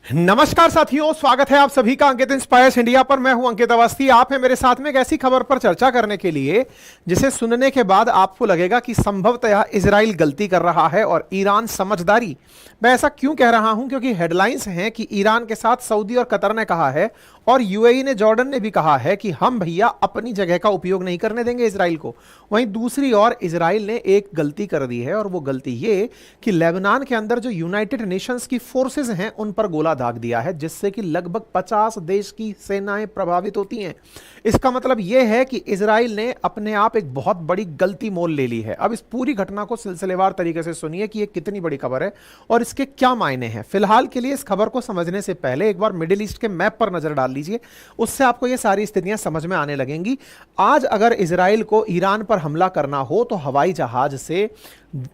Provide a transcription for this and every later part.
नमस्कार साथियों, स्वागत है आप सभी का अंकित इंस्पायर्स इंडिया पर। मैं हूं अंकित अवस्थी। आप हैं मेरे साथ में एक ऐसी खबर पर चर्चा करने के लिए जिसे सुनने के बाद आपको लगेगा कि संभवतः इजराइल गलती कर रहा है और ईरान समझदारी। मैं ऐसा क्यों कह रहा हूं? क्योंकि हेडलाइंस हैं कि ईरान के साथ सऊदी और कतर ने कहा है और यूएई ने, जॉर्डन ने भी कहा है कि हम भैया अपनी जगह का उपयोग नहीं करने देंगे इजराइल को। वहीं दूसरी ओर इजराइल ने एक गलती कर दी है और वो गलती ये कि लेबनान के अंदर जो यूनाइटेड नेशंस की फोर्सेस हैं उन पर गोला दाग दिया है, जिससे कि लगभग 50 देश की सेनाएं प्रभावित होती हैं। इसका मतलब यह है कि इजराइल ने अपने आप एक बहुत बड़ी गलती मोल ले ली है। अब इस पूरी घटना को सिलसिलेवार तरीके से सुनिए कि यह कितनी बड़ी खबर है और इसके क्या मायने हैं। फिलहाल के लिए इस खबर को समझने से पहले एक बार मिडिल ईस्ट के मैप पर नजर डाल लीजिए, उससे आपको ये सारी स्थितियां समझ में आने लगेंगी। आज अगर इजराइल को ईरान पर हमला करना हो तो हवाई जहाज से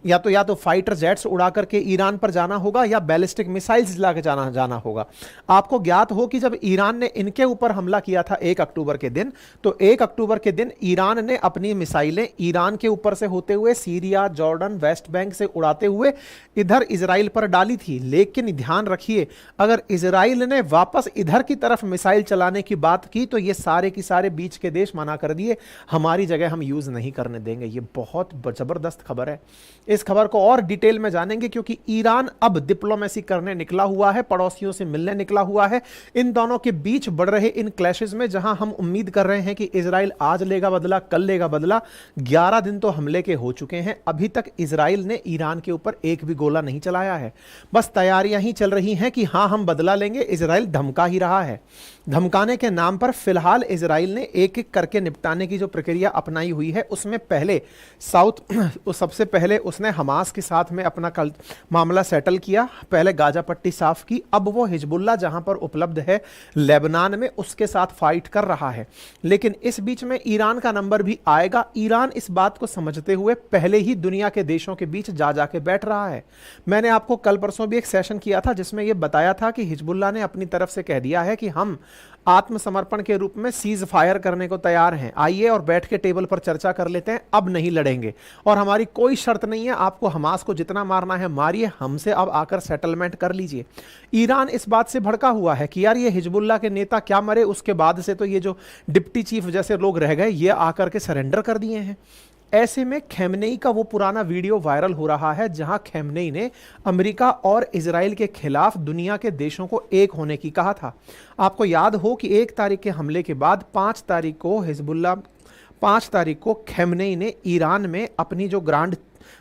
या तो फाइटर जेट्स उड़ा करके ईरान पर जाना होगा या बैलिस्टिक मिसाइल्स लाके जाना होगा। आपको ज्ञात हो कि जब ईरान ने इनके ऊपर हमला किया था 1 अक्टूबर के दिन, तो 1 अक्टूबर के दिन ईरान ने अपनी मिसाइलें ईरान के ऊपर से होते हुए सीरिया, जॉर्डन, वेस्ट बैंक से उड़ाते हुए इधर इजराइल पर डाली थी। लेकिन ध्यान रखिए, अगर इजराइल ने वापस इधर की तरफ मिसाइल चलाने की बात की तो ये सारे की सारे बीच के देश मना कर दिए, हमारी जगह हम यूज नहीं करने देंगे। ये बहुत जबरदस्त खबर है। इस खबर को और डिटेल में जानेंगे क्योंकि ईरान अब डिप्लोमेसी करने निकला हुआ है, पड़ोसियों से मिलने निकला हुआ है। इन दोनों के बीच बढ़ रहे इन क्लैशेस में जहां हम उम्मीद कर रहे हैं कि इजराइल आज लेगा बदला, कल लेगा बदला, 11 दिन तो हमले के हो चुके हैं। अभी तक इजराइल ने ईरान के ऊपर एक भी गोला नहीं चलाया है, बस तैयारियां ही चल रही हैं कि हां हम बदला लेंगे। इजराइल धमका ही रहा है। धमकाने के नाम पर फिलहाल इजराइल ने एक एक करके निपटाने की जो प्रक्रिया अपनाई हुई है, उसमें पहले सबसे पहले उसने हमास के साथ में अपना मामला सेटल किया, पहले गाजा पट्टी साफ की। अब वो हिजबुल्ला जहां पर उपलब्ध है लेबनान में, उसके साथ फाइट कर रहा है। लेकिन इस बीच में ईरान का नंबर भी आएगा। ईरान इस बात को समझते हुए पहले ही दुनिया के देशों के बीच जा जाके बैठ रहा है। मैंने आपको कल परसों भी एक सेशन किया था जिसमें यह बताया था कि हिजबुल्ला ने अपनी तरफ से कह दिया है कि हम आत्मसमर्पण के रूप में सीज फायर करने को तैयार हैं, आइए और बैठ के टेबल पर चर्चा कर लेते हैं, अब नहीं लड़ेंगे और हमारी कोई शर्त नहीं है, आपको हमास को जितना मारना है मारिए, हमसे अब आकर सेटलमेंट कर लीजिए। ईरान इस बात से भड़का हुआ है कि यार ये हिजबुल्ला के नेता क्या मरे, उसके बाद से तो ये जो डिप्टी चीफ जैसे लोग रह गए ये आकर के सरेंडर कर दिए हैं। ऐसे में खेमनेई का वो पुराना वीडियो वायरल हो रहा है जहां खेमनेई ने अमेरिका और इजराइल के खिलाफ दुनिया के देशों को एक होने की कहा था। आपको याद हो कि 1 तारीख के हमले के बाद 5 तारीख को खेमनेई ने ईरान में अपनी जो ग्रांड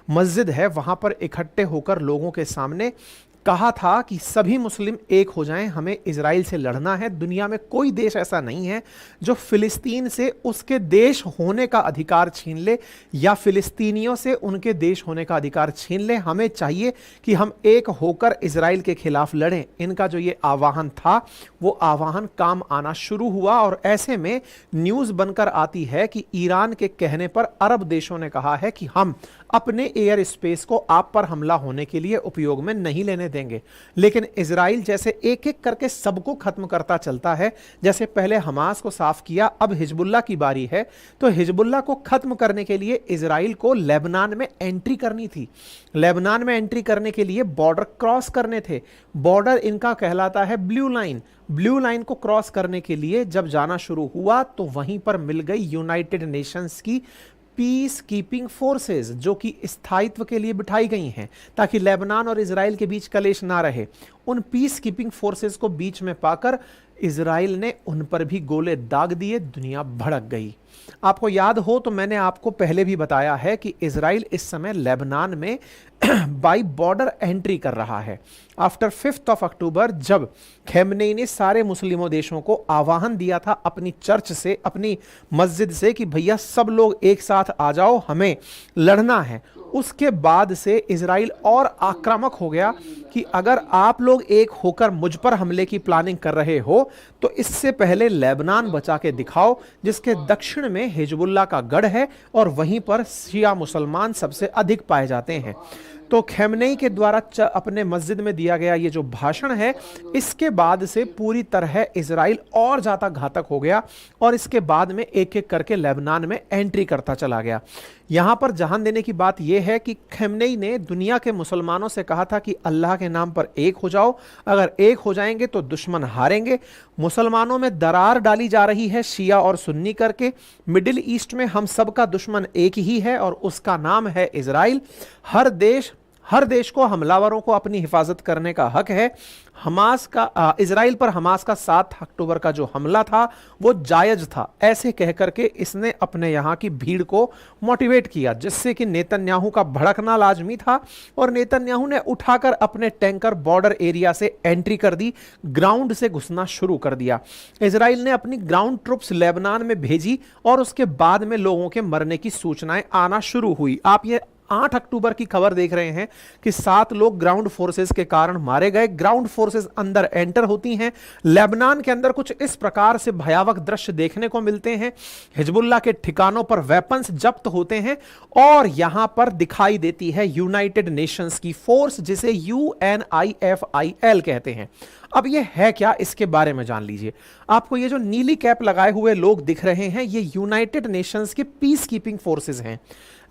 मस्जिद है वहां पर इकट्ठे होकर लोगों के सामने कहा था कि सभी मुस्लिम एक हो जाएं, हमें इजराइल से लड़ना है। दुनिया में कोई देश ऐसा नहीं है जो फिलिस्तीन से उसके देश होने का अधिकार छीन ले या फिलिस्तीनियों से उनके देश होने का अधिकार छीन ले। हमें चाहिए कि हम एक होकर इजराइल के खिलाफ लड़ें। इनका जो ये आह्वान था वो आह्वान काम आना शुरू हुआ और ऐसे में न्यूज बनकर आती है कि ईरान के कहने पर अरब देशों ने कहा है कि हम अपने एयर स्पेस को आप पर हमला होने के लिए उपयोग में नहीं लेने देंगे। लेकिन इजराइल जैसे एक एक करके सबको खत्म करता चलता है, जैसे पहले हमास को साफ किया, अब हिजबुल्ला की बारी है। तो हिजबुल्ला को खत्म करने के लिए इजराइल को लेबनान में एंट्री करनी थी। लेबनान में एंट्री करने के लिए बॉर्डर क्रॉस करने थे। बॉर्डर इनका कहलाता है ब्लू लाइन। ब्लू लाइन को क्रॉस करने के लिए जब जाना शुरू हुआ तो वहीं पर मिल गई यूनाइटेड नेशंस की पीस कीपिंग फोर्सेस, जो कि स्थायित्व के लिए बिठाई गई हैं ताकि लेबनान और इजराइल के बीच कलेश ना रहे। उन पीस कीपिंग फोर्सेस को बीच में पाकर इजराइल ने उन पर भी गोले दाग दिए, दुनिया भड़क गई। आपको याद हो तो मैंने आपको पहले भी बताया है कि इजराइल इस समय लेबनान में बाई बॉर्डर एंट्री कर रहा है। आफ्टर 5 अक्टूबर जब खेमनेई ने सारे मुस्लिमों देशों को आह्वान दिया था अपनी चर्च से, अपनी मस्जिद से कि भैया सब लोग एक साथ आ जाओ, हमें लड़ना है, उसके बाद से इजराइल और आक्रामक हो गया कि अगर आप लोग एक होकर मुझ पर हमले की प्लानिंग कर रहे हो तो इससे पहले लेबनान बचा के दिखाओ, जिसके दक्षिण में हिजबुल्ला का गढ़ है और वहीं पर शिया मुसलमान सबसे अधिक पाए जाते हैं। तो खमेनेई के द्वारा अपने मस्जिद में दिया गया ये जो भाषण है, इसके बाद से पूरी तरह इजराइल और ज्यादा घातक हो गया और इसके बाद में एक एक करके लेबनान में एंट्री करता चला गया। यहां पर ध्यान देने की बात यह है कि खमेनेई ने दुनिया के मुसलमानों से कहा था कि अल्लाह के नाम पर एक हो जाओ, अगर एक हो जाएंगे तो दुश्मन हारेंगे। मुसलमानों में दरार डाली जा रही है शिया और सुन्नी करके। मिडिल ईस्ट में हम सबका दुश्मन एक ही है और उसका नाम है इजराइल। हर देश को, हमलावरों को अपनी हिफाजत करने का हक है। इजराइल पर हमास का 7 अक्टूबर का जो हमला था वो जायज था, ऐसे कह करके इसने अपने यहां की भीड़ को मोटिवेट किया, जिससे कि नेतन्याहू का भड़कना लाजमी था और नेतन्याहू ने उठाकर अपने टैंकर बॉर्डर एरिया से एंट्री कर दी, ग्राउंड से घुसना शुरू कर दिया। इजराइल ने अपनी ग्राउंड ट्रुप्स लेबनान में भेजी और उसके बाद में लोगों के मरने की सूचनाएं आना शुरू हुई। आप ये 8 अक्टूबर की खबर देख रहे हैं कि 7 लोग ग्राउंड फोर्सेस के कारण मारे गए। ग्राउंड फोर्सेस अंदर एंटर होती हैं। लेबनान के अंदर कुछ इस प्रकार से भयावह दृश्य देखने को मिलते हैं। हिजबुल्लाह के ठिकानों पर वेपन्स जब्त होते हैं और यहां पर दिखाई देती है यूनाइटेड नेशंस की फोर्स, जिसे UNIFIL कहते हैं। अब ये है क्या, इसके बारे में जान लीजिए। आपको ये जो नीली कैप लगाए हुए लोग दिख रहे हैं, ये यूनाइटेड नेशंस के पीस कीपिंग फोर्सेस हैं।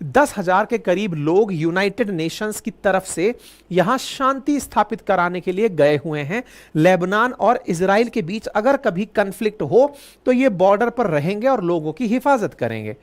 10,000 के करीब लोग यूनाइटेड नेशंस की तरफ से यहां शांति स्थापित कराने के लिए गए हुए हैं। लेबनान और इजराइल के बीच अगर कभी कन्फ्लिक्ट हो तो ये बॉर्डर पर रहेंगे और लोगों की हिफाजत करेंगे।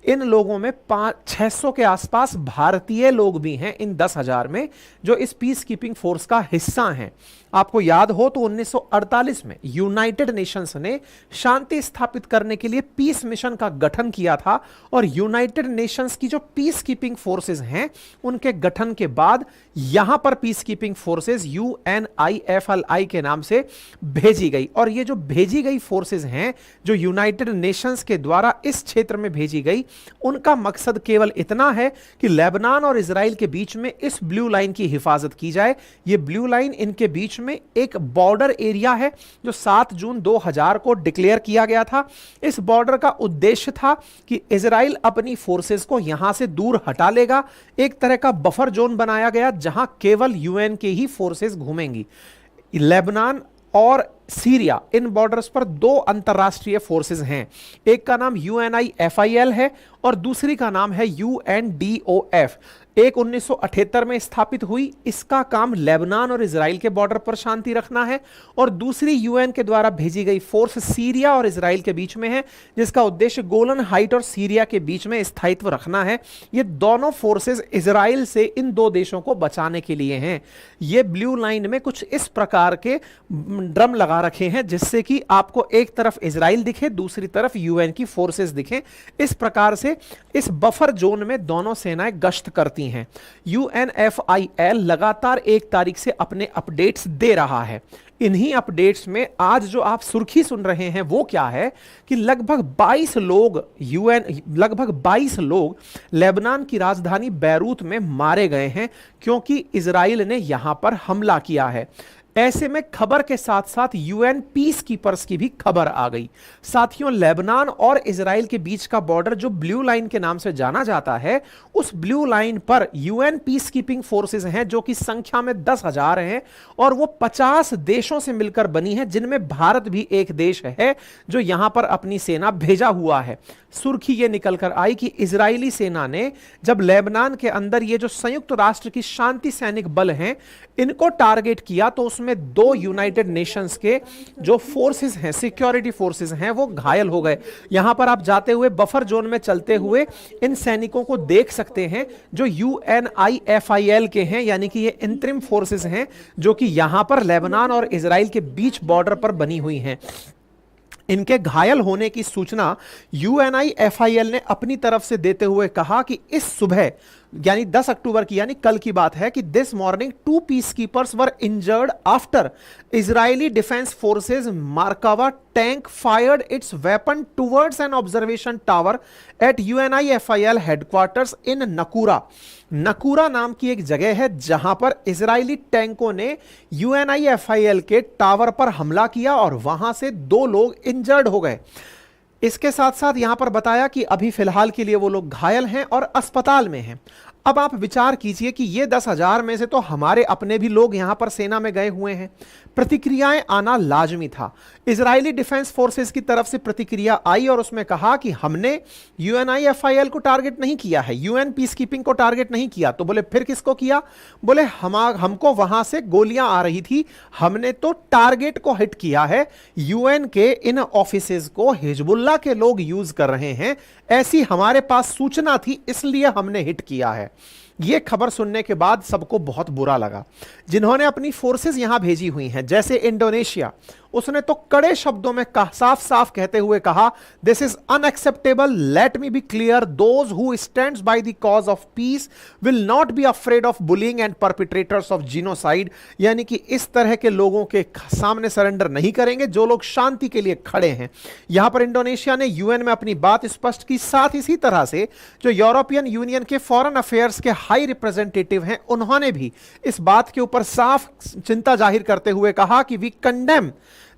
इन लोगों में 600 के आसपास भारतीय लोग भी हैं, इन 10,000 में, जो इस पीस कीपिंग फोर्स का हिस्सा हैं। आपको याद हो तो 1948 में यूनाइटेड नेशंस ने शांति स्थापित करने के लिए पीस मिशन का गठन किया था और यूनाइटेड नेशंस की जो पीस कीपिंग फोर्सेस हैं, उनके गठन के बाद यहां पर पीस कीपिंग फोर्सेस UNIFIL के नाम से भेजी गई। और ये जो भेजी गई फोर्सेस हैं, जो यूनाइटेड नेशंस के द्वारा इस क्षेत्र में भेजी गई, उनका मकसद केवल इतना है कि लेबनान और इजराइल के बीच में इस ब्लू लाइन की हिफाजत की जाए। ये ब्लू लाइन इनके बीच में एक बॉर्डर एरिया है जो 7 जून 2000 को डिक्लेयर किया गया था। इस बॉर्डर का उद्देश्य था कि इजराइल अपनी फोर्सेस को यहां से दूर हटा लेगा। एक तरह का बफर जोन बनाया गया जहां केवल UN के ही फोर्सेस घूमेंगी। लेबनान और सीरिया, इन बॉर्डर्स पर 2 अंतरराष्ट्रीय फोर्सेस हैं। एक का नाम UNIFIL है और दूसरी का नाम है UNDOF। एक 1978 में स्थापित हुई, इसका काम लेबनान और इजराइल के बॉर्डर पर शांति रखना है, और दूसरी UN के द्वारा भेजी गई फोर्स सीरिया और इजराइल के बीच में है, जिसका उद्देश्य गोलन हाइट और सीरिया के बीच में स्थायित्व रखना है। ये दोनों फोर्सेस इजराइल से इन 2 देशों को बचाने के लिए हैं। ये ब्लू लाइन में कुछ इस प्रकार के ड्रम लगा रखे हैं, जिससे कि आपको एक तरफ इजराइल दिखे, दूसरी तरफ UN की फोर्सेस दिखें। इस प्रकार से इस बफर जोन में दोनों सेनाएं गश्त करती हैं। UNIFIL लगातार 1 तारीख से अपने अपडेट्स दे रहा है। इन्हीं अपडेट्स में आज जो आप सुर्खी सुन रहे हैं वो क्या है कि लगभग 22 लोग लेबनान की राजधानी बैरूत में मारे गए हैं, क्योंकि इजराइल ने यहां पर हमला किया है। ऐसे में खबर के साथ साथ UN पीस कीपर्स की भी खबर आ गई। साथियों, लेबनान और इजराइल के बीच का बॉर्डर जो ब्लू लाइन के नाम से जाना जाता है, उस ब्लू लाइन पर UN पीस कीपिंग फोर्सेस हैं, जो कि संख्या में 10,000 हैं और वो 50 देशों से मिलकर बनी है, जिनमें भारत भी एक देश है जो यहां पर अपनी सेना भेजा हुआ है। सुर्खी ये निकल कर आई कि इजरायली सेना ने जब लेबनान के अंदर ये जो संयुक्त राष्ट्र की शांति सैनिक बल हैं, इनको टारगेट किया, तो उसमें 2 यूनाइटेड नेशंस के जो फोर्सेस हैं, सिक्योरिटी फोर्सेस हैं, वो घायल हो गए। यहां पर आप जाते हुए बफर जोन में चलते हुए इन सैनिकों को देख सकते हैं, जो UNIFIL के हैं, यानी कि ये इंतरिम फोर्सेस हैं, जो कि यहां पर लेबनान और इजराइल के बीच बॉर्डर पर बनी हुई हैं। इनके घायल होने की सूचना UNIFIL ने अपनी तरफ से देते हुए कहा कि इस सुबह, यानी 10 अक्टूबर की, यानी कल की बात है, कि this morning 2 peacekeepers were injured after Israeli defence forces Merkava tank fired its weapon towards an observation tower at UNIFIL headquarters in Naqoura. Naqoura नाम की एक जगह है जहां पर इजरायली टैंकों ने UNIFIL के टावर पर हमला किया और वहां से 2 लोग इंजर्ड हो गए। इसके साथ साथ यहां पर बताया कि अभी फिलहाल के लिए वो लोग घायल हैं और अस्पताल में हैं। अब आप विचार कीजिए कि ये 10,000 में से तो हमारे अपने भी लोग यहां पर सेना में गए हुए हैं। प्रतिक्रियाएं आना लाजमी था। इजरायली डिफेंस फोर्सेस की तरफ से प्रतिक्रिया आई और उसमें कहा कि हमने यूएनआईएफआईएल को टारगेट नहीं किया है, यूएन पीस कीपिंग को टारगेट नहीं किया। तो बोले फिर किसको किया? बोले हमको वहां से गोलियां आ रही थी, हमने तो टारगेट को हिट किया है। यूएन के इन ऑफिसेज को हिजबुल्लाह के लोग यूज कर रहे हैं, ऐसी हमारे पास सूचना थी, इसलिए हमने हिट किया है। यह खबर सुनने के बाद सबको बहुत बुरा लगा। जिन्होंने अपनी फोर्सेस यहां भेजी हुई हैं, जैसे इंडोनेशिया, उसने तो कड़े शब्दों में साफ साफ कहते हुए कहा, this is unacceptable, let me be clear, those who stands by the cause of peace will not be afraid of bullying and perpetrators of genocide. यानी कि इस तरह के लोगों के सामने सरेंडर नहीं करेंगे जो लोग शांति के लिए खड़े हैं। यहां पर इंडोनेशिया ने यूएन में अपनी बात स्पष्ट की। साथ इसी तरह से जो यूरोपियन यूनियन के फॉरेन अफेयर्स के हाई रिप्रेजेंटेटिव हैं, उन्होंने भी इस बात के ऊपर साफ चिंता जाहिर करते हुए कहा कि we condemn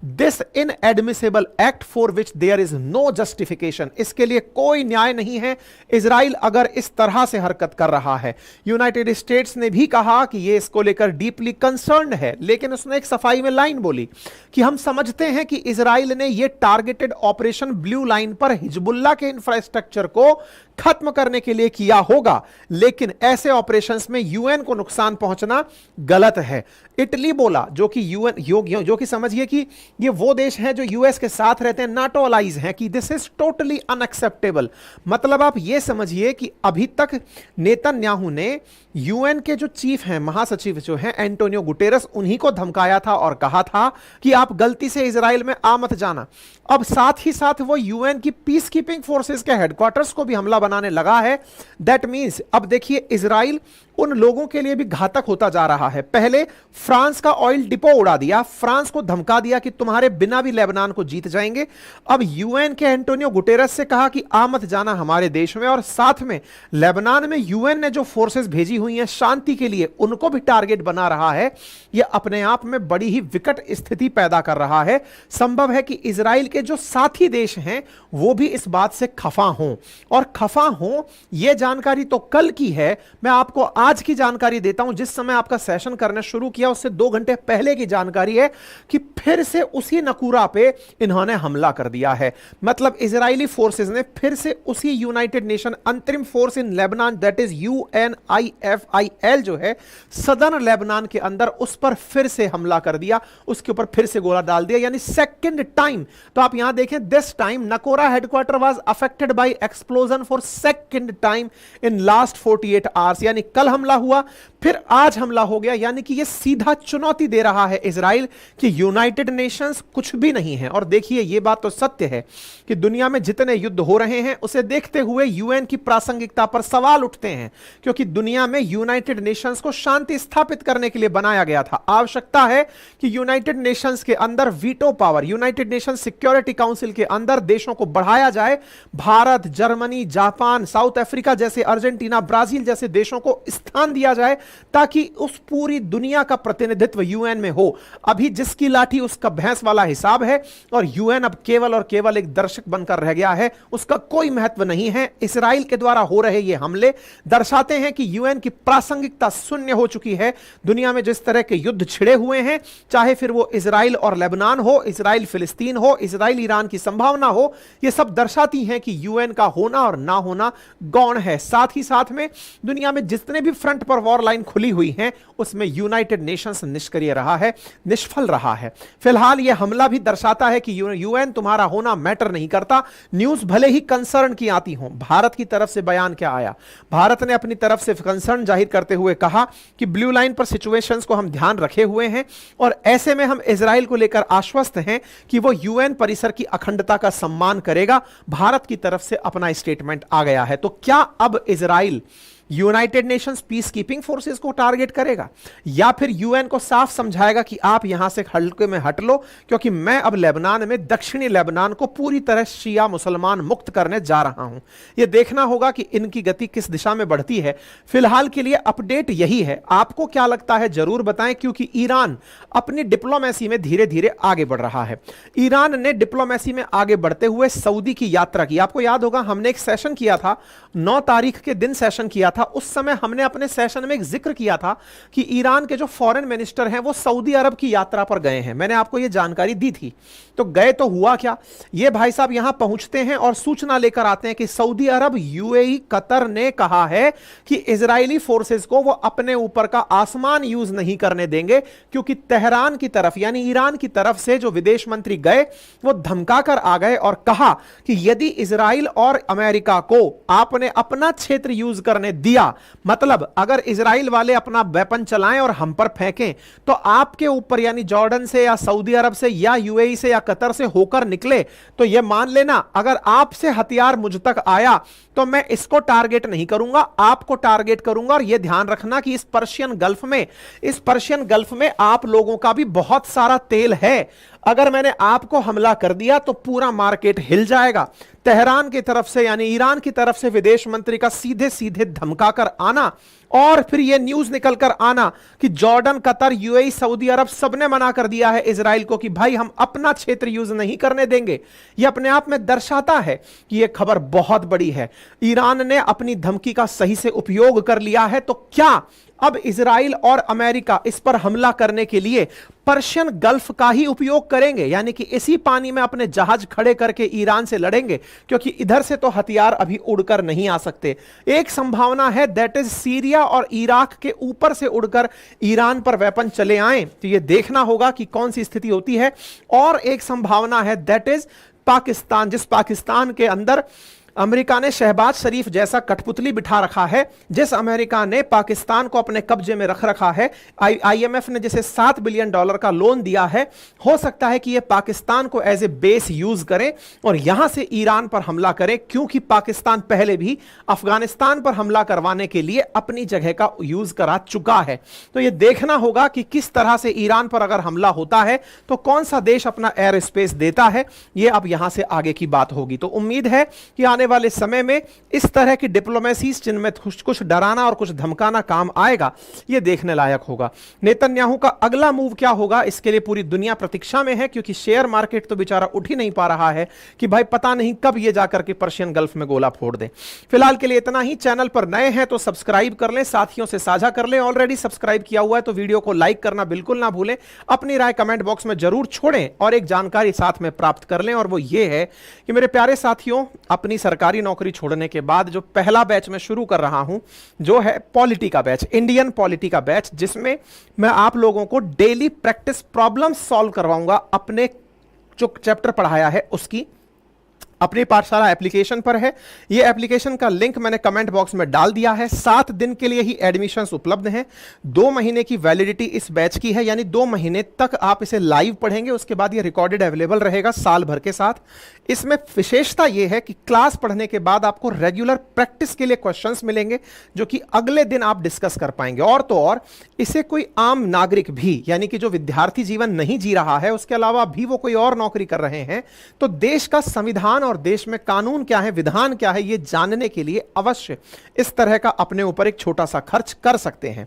this inadmissible act for which there is no justification. इसके लिए कोई न्याय नहीं है इजराइल अगर इस तरह से हरकत कर रहा है। यूनाइटेड स्टेट्स ने भी कहा कि यह इसको लेकर डीपली कंसर्न्ड है, लेकिन उसने एक सफाई में लाइन बोली कि हम समझते हैं कि इजराइल ने यह टारगेटेड ऑपरेशन ब्लू लाइन पर हिजबुल्लाह के इंफ्रास्ट्रक्चर को खत्म करने के लिए किया होगा, लेकिन ऐसे ऑपरेशंस में यूएन को नुकसान पहुंचना गलत है। इटली बोला, जो कि यूएन जो कि समझिए कि ये वो देश हैं जो यूएस के साथ रहते हैं, नाटो अलाइज हैं, कि दिस इज टोटली अनएक्सेप्टेबल। मतलब आप ये समझिए कि अभी तक नेतन्याहू ने यूएन के जो चीफ हैं, महासचिव जो हैं एंटोनियो गुटेरस, उन्हीं को धमकाया था और कहा था कि आप गलती से इजराइल में आ मत जाना। अब साथ ही साथ वो यूएन की पीस कीपिंग फोर्सेस के हेडक्वार्टर्स को भी हमला बनाने लगा है। दैट मींस अब देखिए इजराइल उन लोगों के लिए भी घातक होता जा रहा है। पहले फ्रांस का ऑयल डिपो उड़ा दिया, फ्रांस को धमका दिया कि तुम्हारे बिना भी लेबनान को जीत जाएंगे। अब यूएन के एंटोनियो गुटेरस से कहा कि आ मत जाना हमारे देश में, और साथ में लेबनान में यूएन ने जो फोर्सेस भेजी हुई हैं शांति के लिए, उनको भी टारगेट बना रहा है। यह अपने आप में बड़ी ही विकट स्थिति पैदा कर रहा है। संभव है कि इजराइल के जो साथी देश हैं वो भी इस बात से खफा हों, और खफा हों यह जानकारी तो कल की है। मैं आपको आज की जानकारी देता हूं, जिस समय आपका सेशन करना शुरू किया उससे 2 घंटे पहले की जानकारी है कि फिर से उसी नकूरा पे इन्होंने हमला कर दिया है। मतलब इजरायली फोर्सेस ने फिर से उसी यूनाइटेड नेशन अंतरिम force in Lebanon, that is UNIFIL, जो है सदर्न लेबनान के अंदर, उस पर फिर से हमला कर दिया, उसके ऊपर फिर से गोला डाल दिया, यानी सेकंड टाइम। तो आप यहां देखें, this time Naqoura headquarter was affected by explosion for second time in last 48 hours. यानी कल हमला हुआ, फिर आज हमला हो गया। यानी कि यह सीधा चुनौती दे रहा है इजराइल कि यूनाइटेड नेशंस कुछ भी नहीं है। और देखिए यह बात तो सत्य है कि दुनिया में जितने युद्ध हो रहे हैं उसे देखते हुए यूएन की प्रासंगिकता पर सवाल उठते हैं, क्योंकि दुनिया में यूनाइटेड नेशंस को शांति स्थापित करने के लिए बनाया गया था। आवश्यकता है कि यूनाइटेड नेशंस के अंदर veto power, United nation security council के अंदर देशों को बढ़ाया जाए। Bharat, Germany, Japan, south Africa जैसे, अर्जेंटीना, ब्राजील जैसे देशों को स्थान दिया जाए, ताकि उस पूरी दुनिया का प्रतिनिधित्व यूएन में हो। अभी जिसकी लाठी उसका भैंस वाला हिसाब है, और यूएन अब केवल और केवल एक दर्शक बनकर रह गया है, उसका कोई महत्व नहीं है। इजराइल के द्वारा हो रहे ये हमले दर्शाते हैं कि यूएन की प्रासंगिकता शून्य हो चुकी है। दुनिया में जिस तरह के युद्ध छिड़े हुए हैं, चाहे फिर वो इजराइल और लेबनान हो, इजराइल फिलिस्तीन हो, इजराइल ईरान की संभावना हो, ये सब दर्शाती हैं कि यूएन का होना और ना होना गौण है। साथ ही साथ में दुनिया में जितने भी फ्रंट पर वॉर लाइन खुली हुई हैं, उसमें यूनाइटेड नेशंस निष्क्रिय रहा है, निष्फल रहा है। फिलहाल यह हमला भी दर्शाता है कि यूएन तुम्हारा होना मैटर नहीं करता। न्यूज भले ही कंसर्न की आती हो। भारत की तरफ से बयान क्या आया? भारत ने अपनी तरफ से कंसर्न जाहिर करते हुए कहा कि ब्लू लाइन पर सिचुएशंस को हम ध्यान रखे हुए हैं, और ऐसे में हम इजराइल को लेकर आश्वस्त हैं कि वो यूएन परिसर की अखंडता का सम्मान करेगा। भारत की तरफ से अपना स्टेटमेंट आ गया है। तो क्या अब Israel United Nations peace keeping forces को टारगेट करेगा, या फिर यूएन को साफ समझाएगा कि आप यहां से हल्के में हट लो, क्योंकि मैं अब लेबनान में, दक्षिणी लेबनान को पूरी तरह शिया मुसलमान मुक्त करने जा रहा हूं। यह देखना होगा कि इनकी गति किस दिशा में बढ़ती है। फिलहाल के लिए अपडेट यही है। आपको क्या लगता है जरूर बताएं, क्योंकि ईरान अपनी डिप्लोमेसी में धीरे धीरे आगे बढ़ रहा है। ईरान ने डिप्लोमेसी में आगे बढ़ते हुए सऊदी की यात्रा की। आपको याद होगा हमने एक सेशन किया था, 9 तारीख के दिन सेशन किया था उस समय हमने अपने सेशन में एक जिक्र किया था कि ईरान के जो फॉरेन मिनिस्टर हैं वो सऊदी अरब की यात्रा पर गए हैं। मैंने आपको ये जानकारी दी थी। तो गए तो हुआ क्या, ये भाई साहब यहां पहुंचते हैं और सूचना लेकर आते हैं कि सऊदी अरब, यूएई, कतर ने कहा है कि इजरायली फोर्सेस को वो अपने ऊपर का आसमान यूज नहीं करने देंगे, क्योंकि तेहरान की तरफ यानी ईरान की तरफ से जो विदेश मंत्री गए वो धमकाकर आ गए और कहा कि यदि इजराइल और अमेरिका को आपने अपना क्षेत्र यूज करने दिया, मतलब अगर इजराइल वाले अपना वेपन चलाएं और हम पर फेंकें, तो आपके ऊपर यानी जॉर्डन से या सऊदी अरब से या यूएई से या कतर से होकर निकले तो यह मान लेना अगर आपसे हथियार मुझ तक आया तो मैं इसको टारगेट नहीं करूंगा, आपको टारगेट करूंगा। और यह ध्यान रखना कि इस पर्शियन गल्फ में आप लोगों का भी बहुत सारा तेल है। अगर मैंने आपको हमला कर दिया तो पूरा मार्केट हिल जाएगा। तेहरान की तरफ से यानी ईरान की तरफ से विदेश मंत्री का सीधे सीधे धमकाकर आना और फिर यह न्यूज निकलकर आना कि जॉर्डन, कतर, यूएई, सऊदी अरब सबने मना कर दिया है इजराइल को कि भाई हम अपना क्षेत्र यूज नहीं करने देंगे, यह अपने आप में दर्शाता है कि यह खबर बहुत बड़ी है। ईरान ने अपनी धमकी का सही से उपयोग कर लिया है। तो क्या अब इजराइल और अमेरिका इस पर हमला करने के लिए पर्शियन गल्फ का ही उपयोग करेंगे, यानी कि इसी पानी में अपने जहाज खड़े करके ईरान से लड़ेंगे, क्योंकि इधर से तो हथियार अभी उड़कर नहीं आ सकते। एक संभावना है दैट इज सीरिया और इराक के ऊपर से उड़कर ईरान पर वेपन चले आए, तो यह देखना होगा कि कौन सी स्थिति होती है। और एक संभावना है दैट इज पाकिस्तान, जिस पाकिस्तान के अंदर अमेरिका ने शहबाज शरीफ जैसा कठपुतली बिठा रखा है, जिस अमेरिका ने पाकिस्तान को अपने कब्जे में रख रखा है, आईएमएफ ने जिसे $7 बिलियन का लोन दिया है, हो सकता है कि यह पाकिस्तान को एज ए बेस यूज करें और यहां से ईरान पर हमला करें, क्योंकि पाकिस्तान पहले भी अफगानिस्तान पर हमला करवाने के लिए अपनी जगह का यूज करा चुका है। तो यह देखना होगा कि किस तरह से ईरान पर अगर हमला होता है तो कौन सा देश अपना एयर स्पेस देता है, यह अब यहां से आगे की बात होगी। तो उम्मीद है कि आने वाले समय में इस तरह की डिप्लोमेसी जिनमें कुछ डराना और कुछ धमकाना काम आएगा, यह देखने लायक होगा। नेतन्याहू का अगला मूव क्या होगा, इसके लिए पूरी दुनिया प्रतीक्षा में है, क्योंकि शेयर मार्केट तो बेचारा उठ ही नहीं पा रहा है कि भाई पता नहीं कब यह जाकर के पर्शियन गल्फ में गोला फोड़ दे। फिलहाल के लिए इतना ही। चैनल पर नए हैं तो सब्सक्राइब कर लें, साथियों से साझा कर लें। ऑलरेडी सब्सक्राइब किया हुआ है तो वीडियो को लाइक करना बिल्कुल ना भूलें। अपनी राय कमेंट बॉक्स में जरूर छोड़ें और एक जानकारी साथ में प्राप्त कर लें, और वो ये है कि मेरे प्यारे साथियों, अपनी सरकारी नौकरी छोड़ने के बाद जो पहला बैच मैं शुरू कर रहा हूं, जो है पॉलिटी का बैच, इंडियन पॉलिटी का बैच, जिसमें मैं आप लोगों को डेली प्रैक्टिस प्रॉब्लम सॉल्व करवाऊंगा। अपने जो चैप्टर पढ़ाया है उसकी अपनी पाठशाला एप्लीकेशन पर है। यह एप्लीकेशन का लिंक मैंने कमेंट बॉक्स में डाल दिया है। 7 दिन के लिए ही एडमिशंस उपलब्ध हैं। 2 महीने की वैलिडिटी इस बैच की है, यानी 2 महीने तक आप इसे लाइव पढ़ेंगे, उसके बाद यह रिकॉर्डेड अवेलेबल रहेगा साल भर के साथ। इसमें विशेषता यह है कि क्लास पढ़ने के बाद आपको रेगुलर प्रैक्टिस के लिए क्वेश्चंस मिलेंगे, जो कि अगले दिन आप डिस्कस कर पाएंगे। और तो और इसे कोई आम नागरिक भी, यानी कि जो विद्यार्थी जीवन नहीं जी रहा है, उसके अलावा भी वो कोई और नौकरी कर रहे हैं, तो देश का संविधान और देश में कानून क्या है, विधान क्या है, यह जानने के लिए अवश्य इस तरह का अपने ऊपर एक छोटा सा खर्च कर सकते हैं।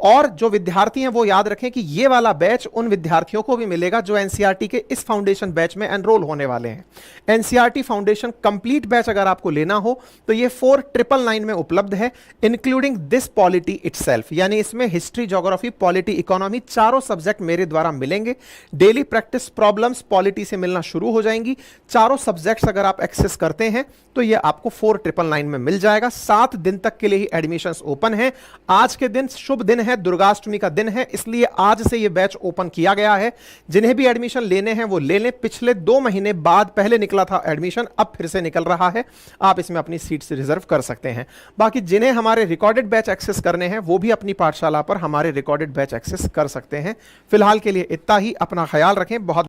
और जो विद्यार्थी हैं वो याद रखें कि यह वाला बैच उन विद्यार्थियों को भी मिलेगा जो एनसीईआरटी के इस फाउंडेशन बैच में एनरोल होने वाले हैं। एनसीईआरटी फाउंडेशन कंप्लीट बैच अगर आपको लेना हो तो यह 4999 में उपलब्ध है, इंक्लूडिंग दिस पॉलिटी इटसेल्फ, यानी इसमें हिस्ट्री, ज्योग्राफी, पॉलिटी, इकोनॉमी, चारों सब्जेक्ट मेरे द्वारा मिलेंगे। डेली प्रैक्टिस प्रॉब्लम्स पॉलिटी से मिलना शुरू हो जाएंगी। चारों सब्जेक्ट्स अगर आप एक्सेस करते हैं तो यह आपको 4999 में मिल जाएगा। 7 दिन तक के लिए ही एडमिशंस ओपन है। आज के दिन शुभ दिन है, दुर्गाष्टमी का दिन है, इसलिए आज से यह बैच ओपन किया गया है। जिन्हें भी एडमिशन लेने हैं वो ले लें। पिछले 2 महीने बाद पहले निकला था एडमिशन, अब फिर से निकल रहा है। आप इसमें अपनी सीट से रिजर्व कर सकते हैं। बाकी जिन्हें हमारे रिकॉर्डेड बैच एक्सेस करने हैं वो भी अपनी पाठशाला पर हमारे रिकॉर्डेड बैच एक्सेस कर सकते हैं। फिलहाल के लिए इतना ही। अपना ख्याल रखें। बहुत